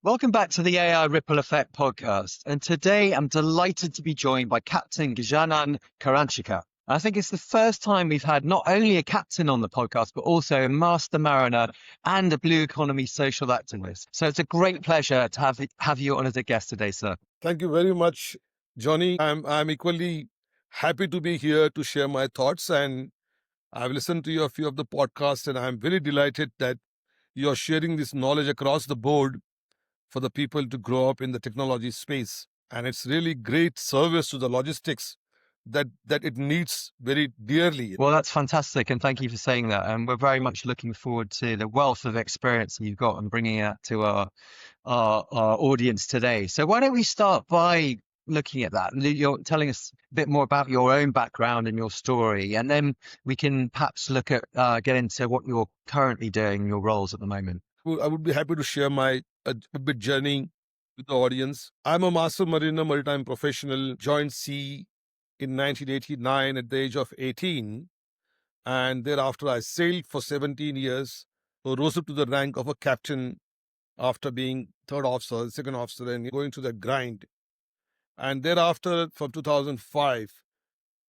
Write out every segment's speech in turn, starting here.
Welcome back to the AI Ripple Effect podcast. And today I'm delighted to be joined by Captain Gajanan Karanjikar. I think it's the first time we've had not only a captain on the podcast, but also a master mariner and a blue economy social activist. So it's a great pleasure to have you on as a guest today, sir. Thank you very much, Johnny. I'm equally happy to be here to share my thoughts, and I've listened to a few of the podcasts, and I'm very delighted that you're sharing this knowledge across the board for the people to grow up in the technology space. And it's really great service to the logistics that it needs very dearly. Well, that's fantastic. And thank you for saying that. And we're very much looking forward to the wealth of experience that you've got and bringing it to our audience today. So why don't we start by looking at that? You're telling us a bit more about your own background and your story, and then we can perhaps look at get into what you're currently doing, your roles at the moment. I would be happy to share my a bit journey with the audience. I'm a master mariner, maritime professional, joined sea in 1989 at the age of 18. And thereafter, I sailed for 17 years, so rose up to the rank of a captain after being third officer, second officer, and going through that grind. And thereafter, from 2005,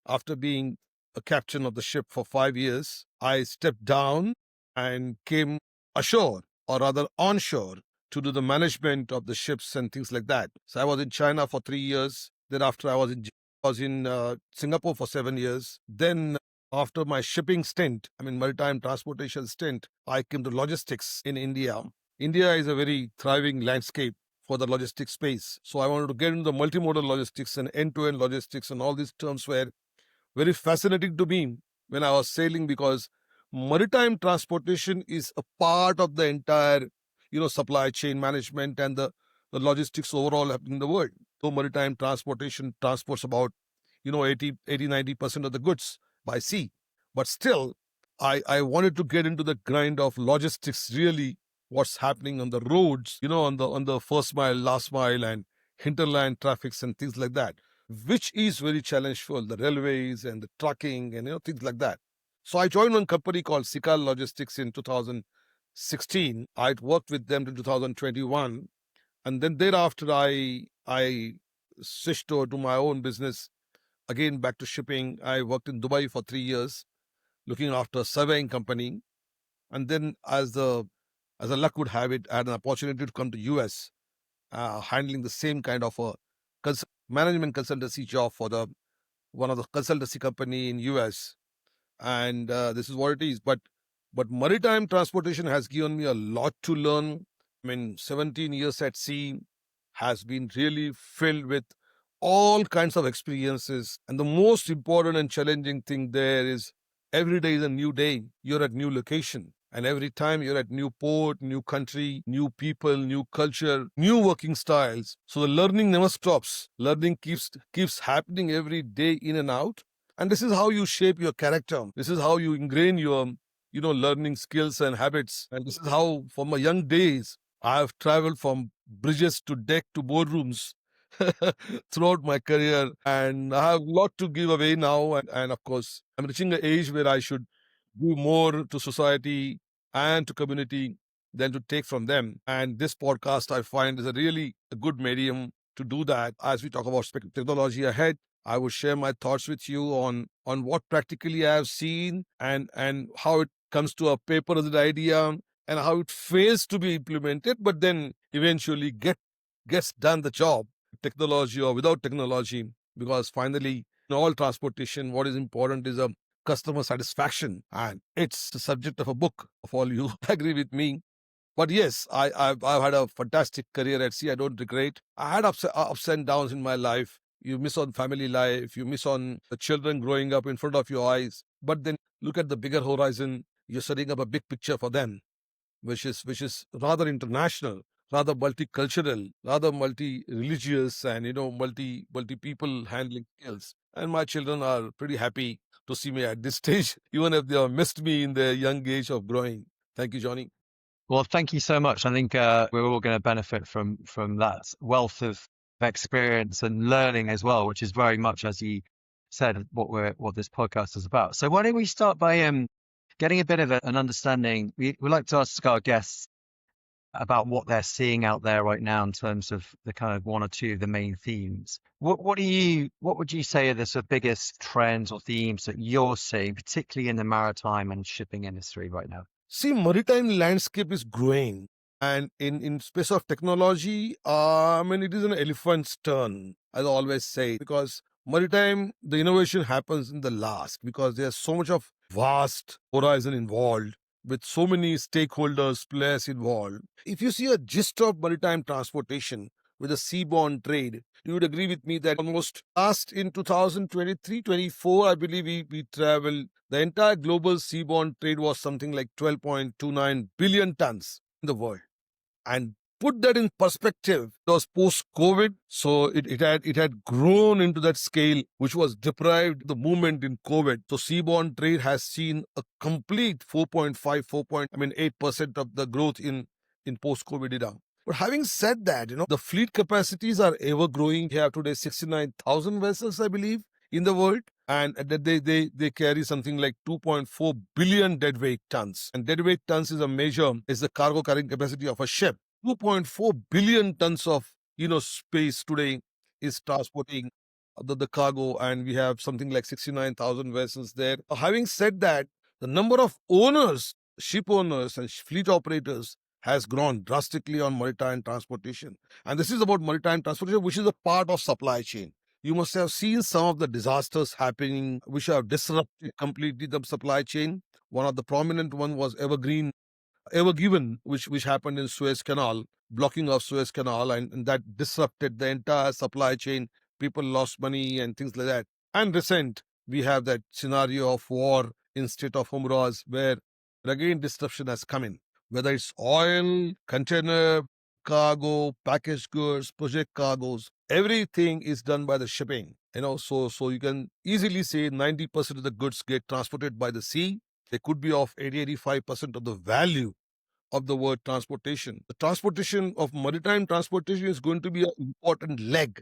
after being a captain of the ship for 5 years, I stepped down and came ashore, or rather onshore, to do the management of the ships and things like that. So I was in China for 3 years. Thereafter, I was in Singapore for 7 years. Then after my shipping stint, maritime transportation stint, I came to logistics in India. India is a very thriving landscape for the logistics space. So I wanted to get into the multimodal logistics and end-to-end logistics, and all these terms were very fascinating to me when I was sailing, because maritime transportation is a part of the entire, supply chain management and the logistics overall happening in the world. So maritime transportation transports about, 80-90% of the goods by sea. But still, I wanted to get into the grind of logistics, really what's happening on the roads, on the first mile, last mile, and hinterland traffics and things like that, which is very challengeful, the railways and the trucking and things like that. So I joined one company called Sikal Logistics in 2016. I'd worked with them in 2021, and then thereafter I switched over to my own business. Again, back to shipping. I worked in Dubai for 3 years, looking after a surveying company, and then as the luck would have it, I had an opportunity to come to US, handling the same kind of a management consultancy job for one of the consultancy company in US, and this is what it is. But maritime transportation has given me a lot to learn. 17 years at sea has been really filled with all kinds of experiences, and the most important and challenging thing there is every day is a new day. You're at new location, and every time you're at new port, new country, new people, new culture, new working styles. So the learning never stops. Learning keeps happening every day, in and out. And this is how you shape your character. This is how you ingrain your, learning skills and habits. And this is how, from my young days, I have traveled from bridges to deck to boardrooms throughout my career, and I have a lot to give away now. And of course, I'm reaching an age where I should do more to society and to community than to take from them. And this podcast, I find, is a good medium to do that. As we talk about technology ahead, I will share my thoughts with you on what practically I have seen, and how it comes to a paper as an idea, and how it fails to be implemented, but then eventually gets done the job, technology or without technology. Because finally, in all transportation, what is important is a customer satisfaction, and it's the subject of a book, of all you agree with me. But yes, I've had a fantastic career at sea. I don't regret. I had ups and downs in my life. You miss on family life, you miss on the children growing up in front of your eyes, but then look at the bigger horizon. You're setting up a big picture for them, which is rather international, rather multicultural, rather multi-religious, and multi people handling skills. And my children are pretty happy to see me at this stage, even if they have missed me in their young age of growing. Thank you, Johnny. Well, thank you so much. I think we're all going to benefit from that wealth of experience and learning as well, which is very much, as you said, what this podcast is about. So why don't we start by getting a bit of an understanding? We like to ask our guests about what they're seeing out there right now in terms of the kind of one or two of the main themes. What would you say are the sort of biggest trends or themes that you're seeing, particularly in the maritime and shipping industry right now? See, maritime landscape is growing. And in space of technology, I mean, it is an elephant's turn, as I always say, because maritime, the innovation happens in the last because there's so much of vast horizon involved with so many stakeholders, players involved. If you see a gist of maritime transportation with the seaborne trade, you would agree with me that almost last in 2023-24, I believe we traveled the entire global seaborne trade was something like 12.29 billion tons in the world. And put that in perspective, it was post-COVID, so it had grown into that scale, which was deprived the movement in COVID. So seaborne trade has seen a complete 4.5, 4. I mean 8% of the growth in post-COVID era. But having said that, the fleet capacities are ever growing. We have today 69,000 vessels, I believe, in the world, and that they carry something like 2.4 billion deadweight tons. And deadweight tons is a measure, is the cargo carrying capacity of a ship. 2.4 billion tons of space today is transporting the cargo, and we have something like 69,000 vessels there. Having said that, the number of owners, ship owners and fleet operators has grown drastically on maritime transportation. And this is about maritime transportation, which is a part of supply chain. You must have seen some of the disasters happening which have disrupted completely the supply chain. One of the prominent one was Ever Given, which happened in Suez Canal, blocking of Suez Canal, and that disrupted the entire supply chain. People lost money and things like that. And recent, we have that scenario of war in Strait of Hormuz, where again disruption has come in. Whether it's oil, container, cargo, packaged goods, project cargoes, everything is done by the shipping. So you can easily say 90% of the goods get transported by the sea. They could be of 80-85% of the value of the word transportation. The transportation of maritime transportation is going to be an important leg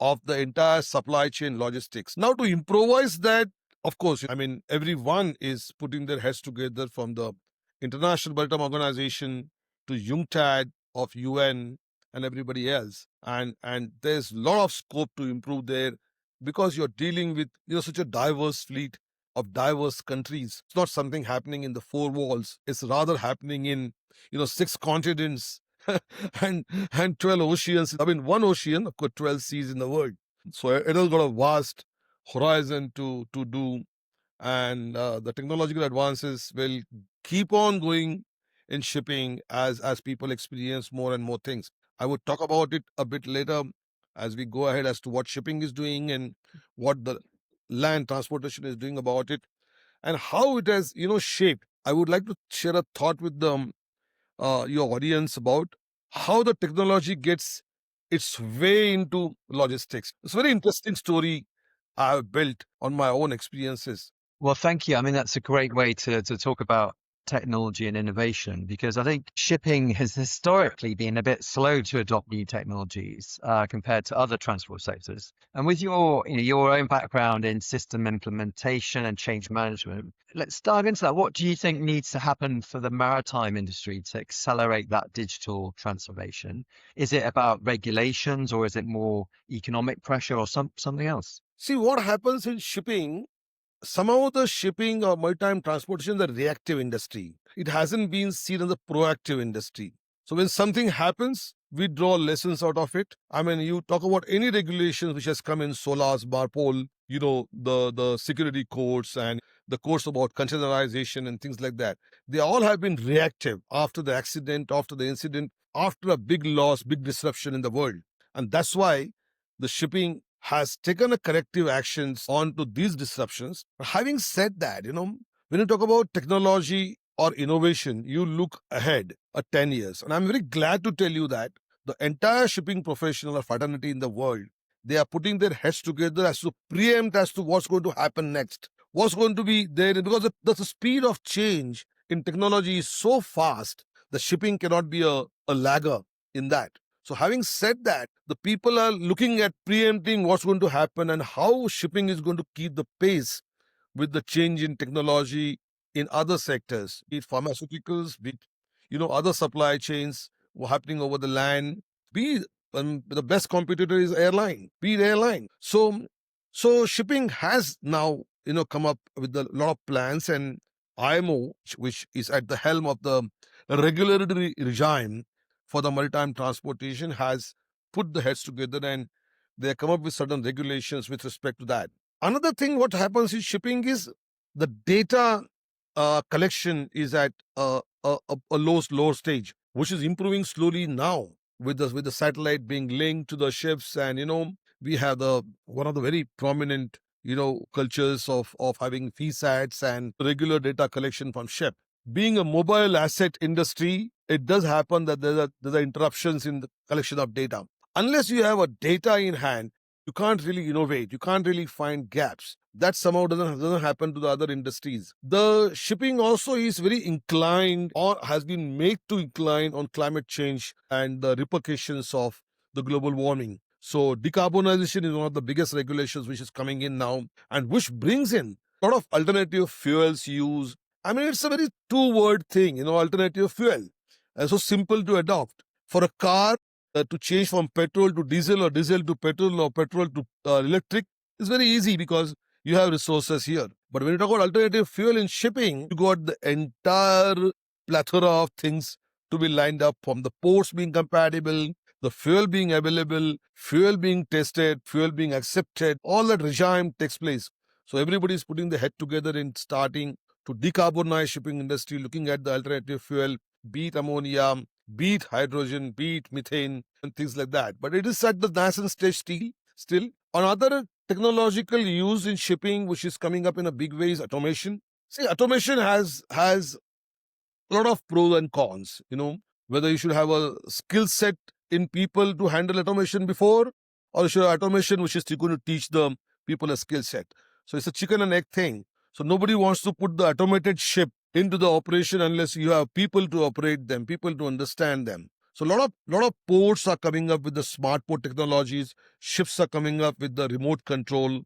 of the entire supply chain logistics. Now, to improvise that, of course, I mean, everyone is putting their heads together, from the International Maritime Organization to UNCTAD of UN and everybody else. And there's a lot of scope to improve there, because you're dealing with such a diverse fleet of diverse countries. It's not something happening in the four walls. It's rather happening in six continents and 12 oceans. I mean, one ocean, of course, 12 seas in the world. So it has got a vast horizon to do, and the technological advances will keep on going in shipping as people experience more and more things. I would talk about it a bit later as we go ahead as to what shipping is doing and what the land transportation is doing about it, and how it has shaped. I would like to share a thought with your audience about how the technology gets its way into logistics. It's a very interesting story I have built on my own experiences. Well, thank you. I mean, that's a great way to talk about technology and innovation, because I think shipping has historically been a bit slow to adopt new technologies compared to other transport sectors. And with your own background in system implementation and change management, let's dive into that. What do you think needs to happen for the maritime industry to accelerate that digital transformation? Is it about regulations, or is it more economic pressure, or something else? See, what happens in shipping, somehow the shipping or maritime transportation is a reactive industry. It hasn't been seen as a proactive industry. So when something happens, we draw lessons out of it. I mean, you talk about any regulations which has come in SOLAS, BARPOL, the security codes and the codes about containerization and things like that. They all have been reactive after the accident, after the incident, after a big loss, big disruption in the world. And that's why the shipping has taken a corrective actions onto these disruptions. Having said that, when you talk about technology or innovation, you look ahead 10 years. And I'm very glad to tell you that the entire shipping professional or fraternity in the world, they are putting their heads together as to preempt as to what's going to happen next, what's going to be there, because the speed of change in technology is so fast, the shipping cannot be a lagger in that. So having said that, the people are looking at preempting what's going to happen and how shipping is going to keep the pace with the change in technology in other sectors, be it pharmaceuticals, be it, other supply chains. happening over the land. The best competitor is airline. Be it airline. So shipping has now come up with a lot of plans, and IMO, which is at the helm of the regulatory regime for the maritime transportation, has put the heads together and they come up with certain regulations with respect to that. Another thing, what happens in shipping is the data collection is at a low stage, which is improving slowly now with the satellite being linked to the ships, and we have the one of the very prominent cultures of having VSATs and regular data collection from ship. Being a mobile asset industry, it does happen that there are interruptions in the collection of data. Unless you have a data in hand, you can't really innovate. You can't really find gaps. That somehow doesn't happen to the other industries. The shipping also is very inclined, or has been made to incline, on climate change and the repercussions of the global warming. So decarbonization is one of the biggest regulations which is coming in now, and which brings in a lot of alternative fuels use. I mean, it's a very two-word thing, alternative fuel. And so simple to adopt. For a car, to change from petrol to diesel, or diesel to petrol, or petrol to electric is very easy because you have resources here. But when you talk about alternative fuel in shipping, you got the entire plethora of things to be lined up, from the ports being compatible, the fuel being available, fuel being tested, fuel being accepted. All that regime takes place. So everybody is putting the head together in starting to decarbonize shipping industry, looking at the alternative fuel, be it ammonia, be it hydrogen, be it methane, and things like that. But it is at the nascent stage still. Another technological use in shipping, which is coming up in a big way, is automation. See, automation has a lot of pros and cons. Whether you should have a skill set in people to handle automation before, or you should have automation which is going to teach the people a skill set. So it's a chicken and egg thing. So nobody wants to put the automated ship into the operation unless you have people to operate them, people to understand them. So a lot of ports are coming up with the smart port technologies. Ships are coming up with the remote control,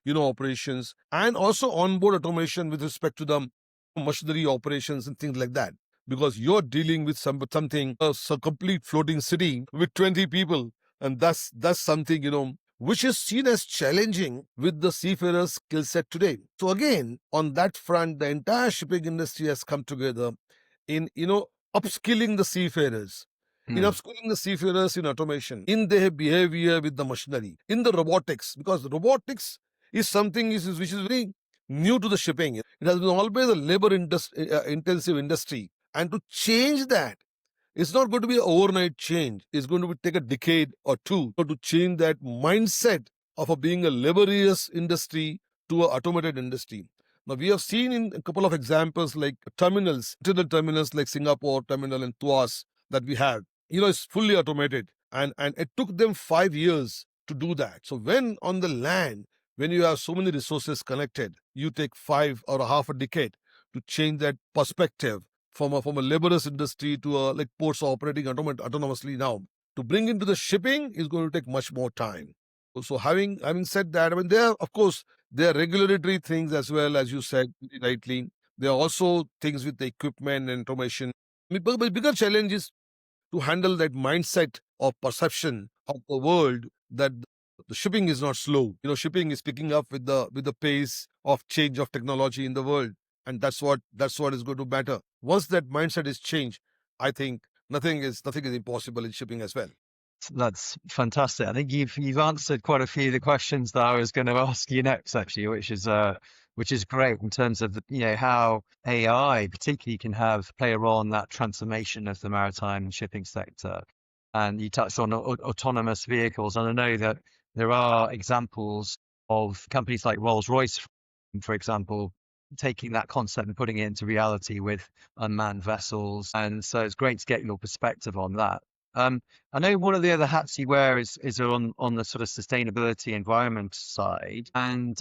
operations, and also onboard automation with respect to the machinery operations and things like that. Because you're dealing with something, a complete floating city with 20 people, and that's something which is seen as challenging with the seafarers' skill set today. So again, on that front, the entire shipping industry has come together in upskilling the seafarers. In upskilling the seafarers in automation, in their behavior with the machinery, in the robotics, because robotics is something which is very new to the shipping. It has been always a labor intensive industry, and to change that, it's not going to be an overnight change. It's going to take a decade or two to change that mindset of being a laborious industry to an automated industry. Now, we have seen in a couple of examples like terminals, internal terminals like Singapore terminal and Tuas that we have. It's fully automated, and it took them 5 years to do that. So when on the land, when you have so many resources connected, you take 5 or a half a decade to change that perspective from a laborious industry to like ports operating autonomously now. To bring into the shipping is going to take much more time. So having said that, I mean, there are regulatory things as well, as you said rightly. There are also things with the equipment and automation. I mean, but bigger challenge is to handle that mindset of perception of the world that the shipping is not slow. Shipping is picking up with the pace of change of technology in the world, and that's what is going to matter. Once that mindset is changed, I think nothing is impossible in shipping as well. That's fantastic. I think you've answered quite a few of the questions that I was going to ask you next, actually, which is great in terms of how AI particularly can play a role in that transformation of the maritime and shipping sector. And you touched on autonomous vehicles, and I know that there are examples of companies like Rolls-Royce, for example, taking that concept and putting it into reality with unmanned vessels. And so it's great to get your perspective on that. I know one of the other hats you wear is on the sort of sustainability environment side. And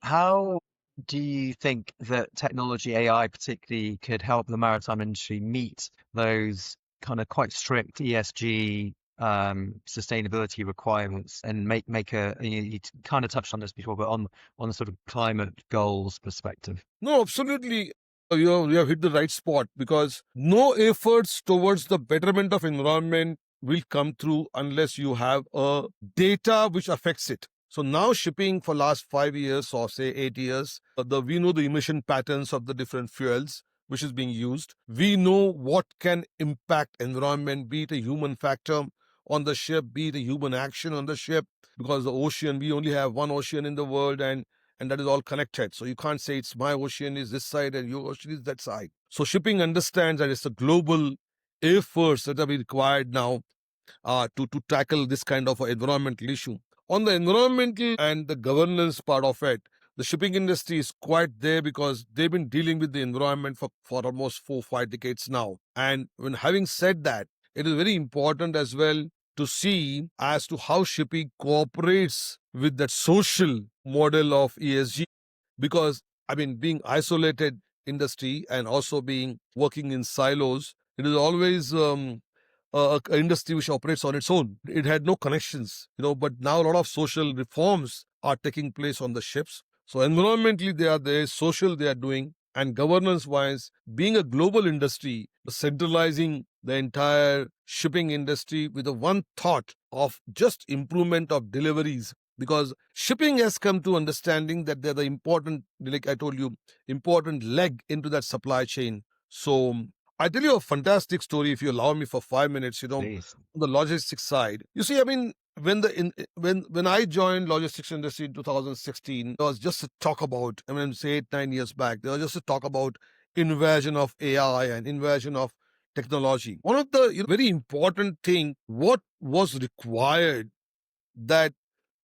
how do you think that technology, AI particularly, could help the maritime industry meet those kind of quite strict ESG sustainability requirements and make you kind of touched on this before, but on the sort of climate goals perspective? No, absolutely. you have hit the right spot, because no efforts towards the betterment of environment will come through unless you have a data which affects it. So now shipping for last 5 years or say 8 years, we know the emission patterns of the different fuels which is being used. We know what can impact environment, be it a human factor on the ship, be it a human action on the ship, because the ocean, we only have one ocean in the world, and that is all connected. So you can't say it's my ocean is this side and your ocean is that side. So shipping understands that it's a global efforts that are being required now to tackle this kind of environmental issue. On the environmental and the governance part of it, the shipping industry is quite there because they've been dealing with the environment for almost 4 5 decades now. And when having said that, it is very important as well to see as to how shipping cooperates with that social model of ESG, because I mean, being isolated industry and also being working in silos, it is always a industry which operates on its own. It had no connections, but now a lot of social reforms are taking place on the ships. So environmentally they are there, social they are doing, and governance wise, being a global industry, centralizing the entire shipping industry with the one thought of just improvement of deliveries, because shipping has come to understanding that they're the important, like I told you, important leg into that supply chain. So I tell you a fantastic story, if you allow me for 5 minutes. Please. On the logistics side, you see, I mean, when I joined logistics industry in 2016, there was just a talk about, I mean, say 8 9 years back, there was just a talk about invasion of AI and invasion of technology. One of the very important thing, what was required that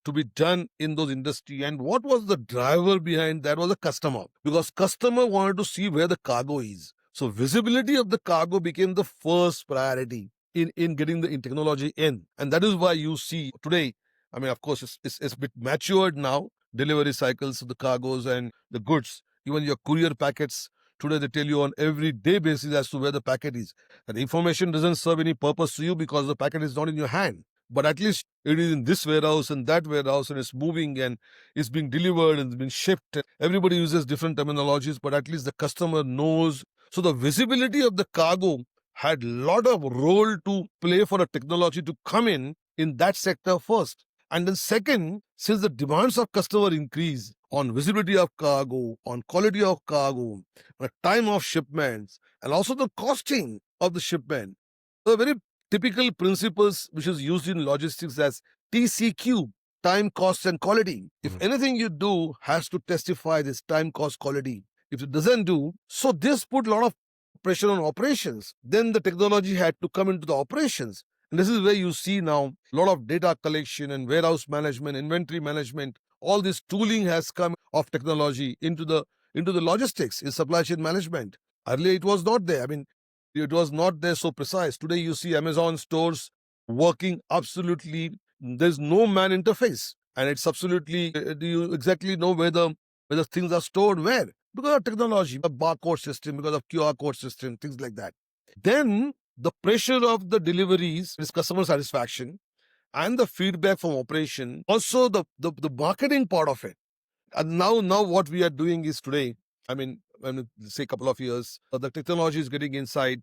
to be done in those industry, and what was the driver behind that was the customer, because customer wanted to see where the cargo is. So visibility of the cargo became the first priority in getting the in technology in, and that is why you see today, I mean, of course it's a bit matured now, delivery cycles of the cargos and the goods, even your courier packets today, they tell you on every day basis as to where the packet is. That information doesn't serve any purpose to you because the packet is not in your hand, but at least it is in this warehouse and that warehouse, and it's moving and it's being delivered and it's been shipped. Everybody uses different terminologies, but at least the customer knows. So the visibility of the cargo had a lot of role to play for a technology to come in that sector first. And then second, since the demands of customer increase on visibility of cargo, on quality of cargo, on time of shipments, and also the costing of the shipment, the very typical principles which is used in logistics as TCQ, time, cost, and quality. If anything you do has to testify this time, cost, quality. If it doesn't do, so this put a lot of pressure on operations. Then the technology had to come into the operations. And this is where you see now a lot of data collection and warehouse management, inventory management. All this tooling has come of technology into the logistics, in supply chain management. Earlier it was not there. I mean, it was not there so precise. Today you see Amazon stores working absolutely, there's no man interface, and it's absolutely, do you exactly know where the things are stored where? Because of technology, a barcode system, because of QR code system, things like that. Then the pressure of the deliveries is customer satisfaction and the feedback from operation, also the marketing part of it. And now what we are doing is today, I mean, say a couple of years, the technology is getting inside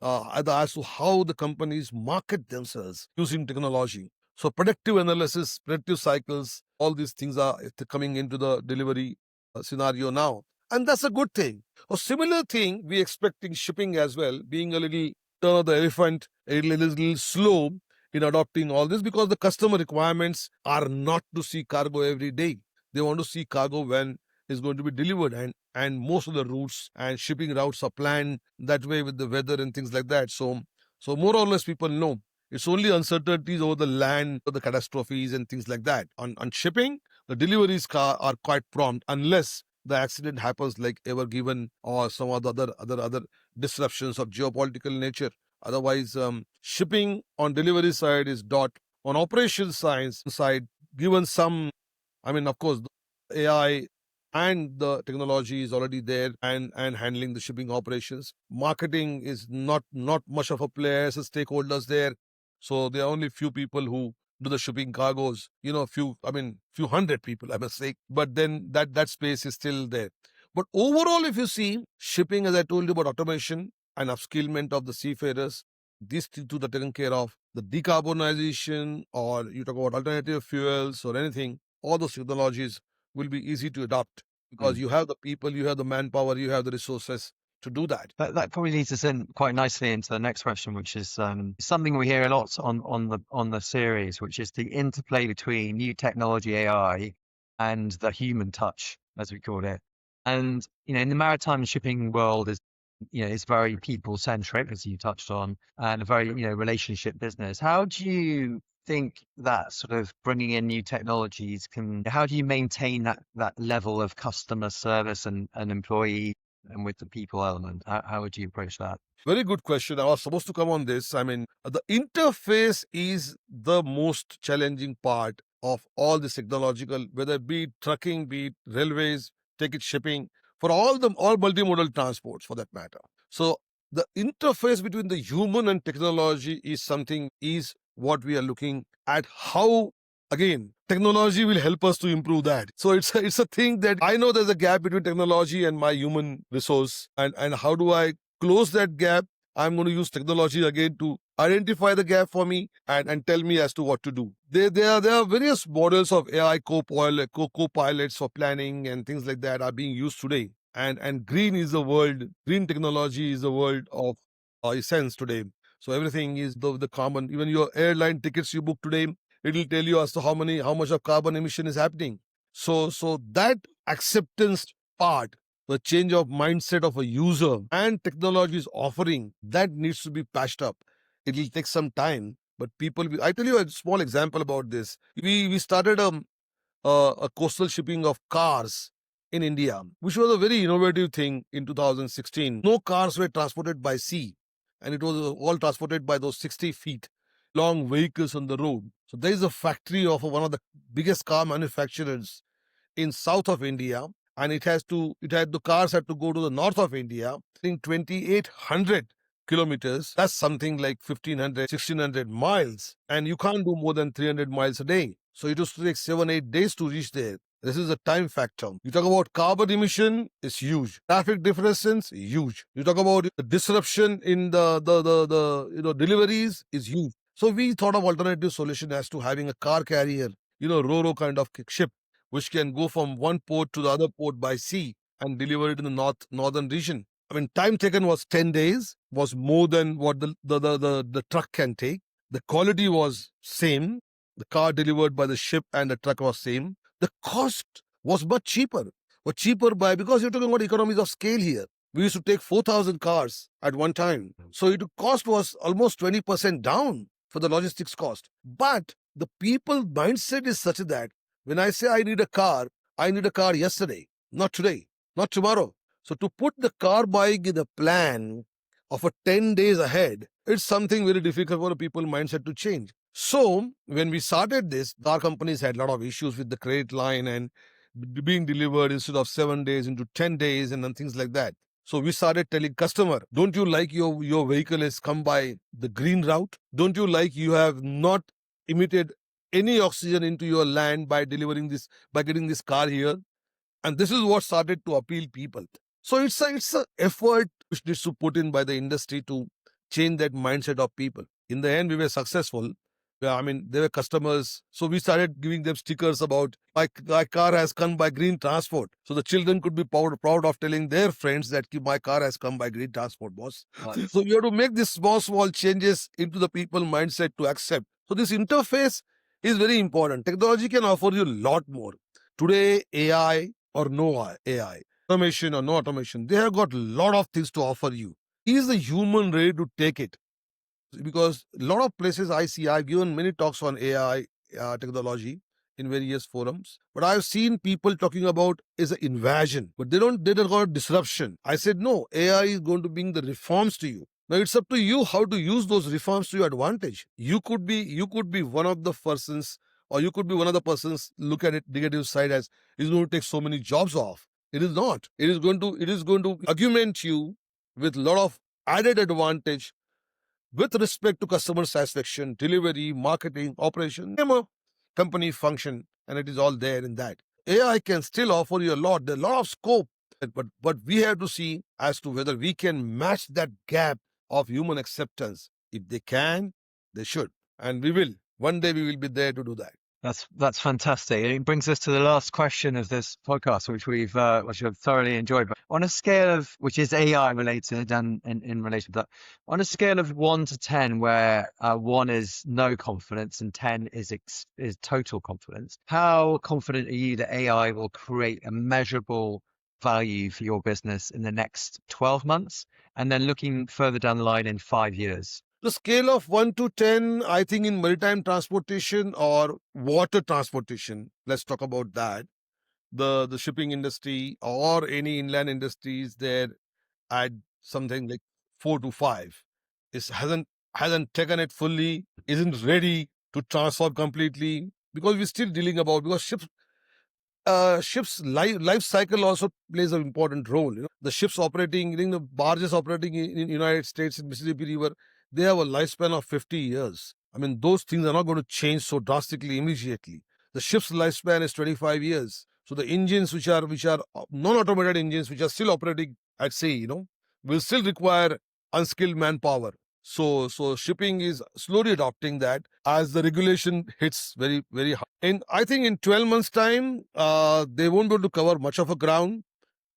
as to how the companies market themselves using technology. So predictive analysis, predictive cycles, all these things are coming into the delivery scenario now. And that's a good thing. A similar thing we expecting shipping as well, being a little turn of the elephant, a little slow in adopting all this, because the customer requirements are not to see cargo every day. They want to see cargo when it's going to be delivered, and most of the routes and shipping routes are planned that way with the weather and things like that. So more or less people know it's only uncertainties over the land, or the catastrophes and things like that. On shipping, the deliveries are quite prompt unless the accident happens, like ever given, or some other disruptions of geopolitical nature. Otherwise, shipping on delivery side is dot. On operations side, given some, I mean, of course, the AI and the technology is already there and handling the shipping operations. Marketing is not much of a player as stakeholders there. So there are only few people who do the shipping cargoes, few hundred people, I must say. But then that space is still there. But overall, if you see shipping, as I told you about automation and upskillment of the seafarers, these two are taken care of. The decarbonization, or you talk about alternative fuels or anything, all those technologies will be easy to adopt because you have the people, you have the manpower, you have the resources to do that. That probably leads us in quite nicely into the next question, which is something we hear a lot on the series, which is the interplay between new technology, AI, and the human touch, as we call it. And in the maritime shipping world is very people centric, as you touched on, and a very relationship business. How do you think that sort of bringing in new technologies how do you maintain that level of customer service and employee and with the people element? How would you approach that? Very good question. I was supposed to come on this. I mean, the interface is the most challenging part of all this technological, whether it be trucking, be it railways, take it shipping, for all multimodal transports for that matter. So the interface between the human and technology is what we are looking at. How again technology will help us to improve that. So it's a thing that I know there's a gap between technology and my human resource, and how do I close that gap? I'm going to use technology again to identify the gap for me and tell me as to what to do. There are various models of AI co-pilots for planning and things like that are being used today. And green technology is the world of essence today. So everything is the common, even your airline tickets you book today, it will tell you as to how much of carbon emission is happening. So that acceptance part, the change of mindset of a user and technology is offering, that needs to be patched up. It will take some time, but I tell you a small example about this. We started a coastal shipping of cars in India, which was a very innovative thing in 2016. No cars were transported by sea, and it was all transported by those 60 feet long vehicles on the road. So there is a factory of one of the biggest car manufacturers in south of India, and the cars had to go to the north of India in 2,800 kilometers. That's something like 1,500, 1,600 miles, and you can't do more than 300 miles a day. So it used to take 7-8 days to reach there. This is a time factor. You talk about carbon emission, it's huge. Traffic differences, huge. You talk about the disruption in the deliveries, is huge. So we thought of alternative solution as to having a car carrier, ro-ro kind of ship, which can go from one port to the other port by sea and deliver it in the northern region. I mean, time taken was 10 days, was more than what the truck can take. The quality was same. The car delivered by the ship and the truck was same. The cost was much cheaper. Because you're talking about economies of scale here. We used to take 4,000 cars at one time. So the cost was almost 20% down for the logistics cost. But the people mindset is such that when I say I need a car yesterday, not today, not tomorrow. So to put the car buying in a plan of a 10 days ahead, it's something very difficult for a people mindset to change. So when we started this, car companies had a lot of issues with the credit line and being delivered instead of 7 days into 10 days and things like that. So we started telling customer, don't you like your vehicle has come by the green route? Don't you like you have not emitted any oxygen into your land by getting this car here? And this is what started to appeal people. So it's a effort which needs to put in by the industry to change that mindset of people. In the end, we were successful. I mean, there were customers. So we started giving them stickers about my car has come by green transport. So the children could be proud of telling their friends that my car has come by green transport, boss. Nice. So you have to make these small changes into the people mindset to accept. So this interface is very important. Technology can offer you a lot more. Today, AI or no AI, automation or no automation, they have got a lot of things to offer you. Is the human ready to take it? Because a lot of places I've given many talks on AI technology in various forums, but I've seen people talking about is an invasion, but they don't got disruption. I said no, AI is going to bring the reforms to you. Now it's up to you how to use those reforms to your advantage. You could be one of the persons, or you could be one of the persons look at it negative side as it's going to take so many jobs off. It is not. It is going to augment you with a lot of added advantage with respect to customer satisfaction, delivery, marketing, operation, name a company function, and it is all there in that. AI can still offer you a lot. There's a lot of scope But we have to see as to whether we can match that gap of human acceptance. If they can, they should, and we will. One day we will be there to do that. That's fantastic. It brings us to the last question of this podcast, which I've thoroughly enjoyed. But on a scale of, which is AI related and in relation to that, on a scale of 1 to 10, where 1 is no confidence and 10 is total confidence, how confident are you that AI will create a measurable value for your business in the next 12 months, and then looking further down the line in 5 years? The scale of 1 to 10, I think in maritime transportation or water transportation, let's talk about that. The shipping industry or any inland industries there at something like 4 to 5. It hasn't taken it fully, isn't ready to transform completely, because we're still dealing about, because ships life cycle also plays an important role. The ships operating, the barges operating in United States in Mississippi River, they have a lifespan of 50 years. I mean, those things are not going to change so drastically immediately. The ship's lifespan is 25 years. So the engines which are non-automated engines which are still operating at sea, will still require unskilled manpower. So shipping is slowly adopting that as the regulation hits very, very hard. And I think in 12 months' time, they won't be able to cover much of a ground,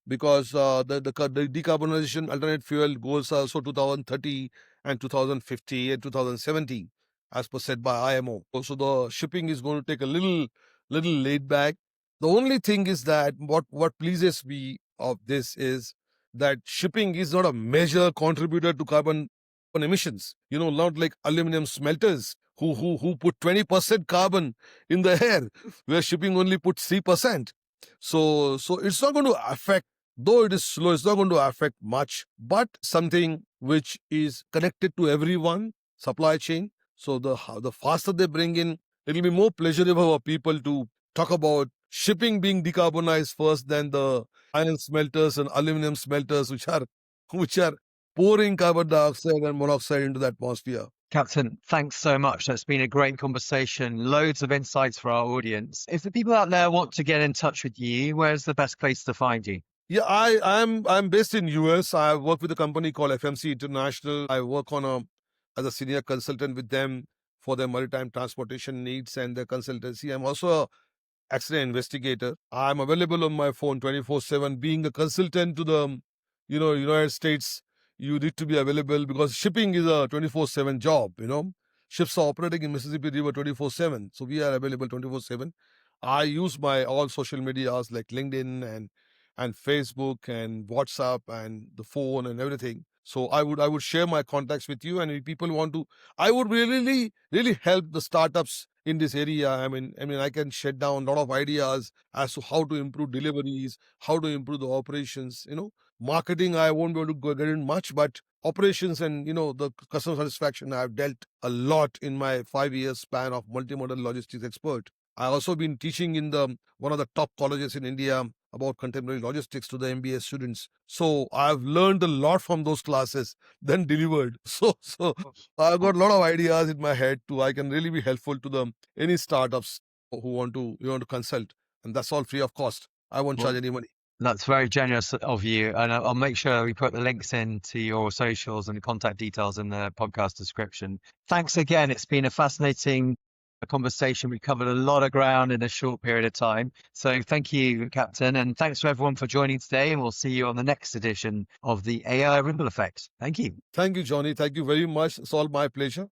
because the decarbonization alternate fuel goals are also 2030 and 2050 and 2070, as per said by IMO. So the shipping is going to take a little laid back. The only thing is that what pleases me of this is that shipping is not a major contributor to carbon emissions. Not like aluminum smelters who put 20% carbon in the air, where shipping only puts 3%. So it's not going to affect, though it is slow, it's not going to affect much, but something which is connected to everyone, supply chain. So the faster they bring in, it will be more pleasurable for people to talk about shipping being decarbonized first than the iron smelters and aluminum smelters, which are pouring carbon dioxide and monoxide into the atmosphere. Captain, thanks so much. That's been a great conversation. Loads of insights for our audience. If the people out there want to get in touch with you, where's the best place to find you? Yeah, I'm based in US. I work with a company called FMC International. I work as a senior consultant with them for their maritime transportation needs and their consultancy. I'm also a accident investigator. I'm available on my phone 24/7. Being a consultant to the United States, you need to be available because shipping is a 24/7 job. Ships are operating in Mississippi River 24/7, so we are available 24/7. I use my all social medias like LinkedIn and Facebook and WhatsApp and the phone and everything. So I would share my contacts with you, and if people want to, I would really help the startups in this area. I mean, I can shed down a lot of ideas as to how to improve deliveries, how to improve the operations. Marketing, I won't be able to get in much, but operations and the customer satisfaction, I've dealt a lot in my 5 years span of multimodal logistics expert. I also been teaching in one of the top colleges in India about contemporary logistics to the MBA students. So I've learned a lot from those classes, then delivered. So I've got a lot of ideas in my head too. I can really be helpful to any startups who want to consult, and that's all free of cost. I won't charge any money. That's very generous of you, and I'll make sure we put the links into your socials and the contact details in the podcast description. Thanks again. It's been a fascinating conversation. We covered a lot of ground in a short period of time. So thank you, Captain, and thanks to everyone for joining today, and we'll see you on the next edition of the AI Ripple Effect. Thank you. Thank you, Jonny. Thank you very much. It's all my pleasure.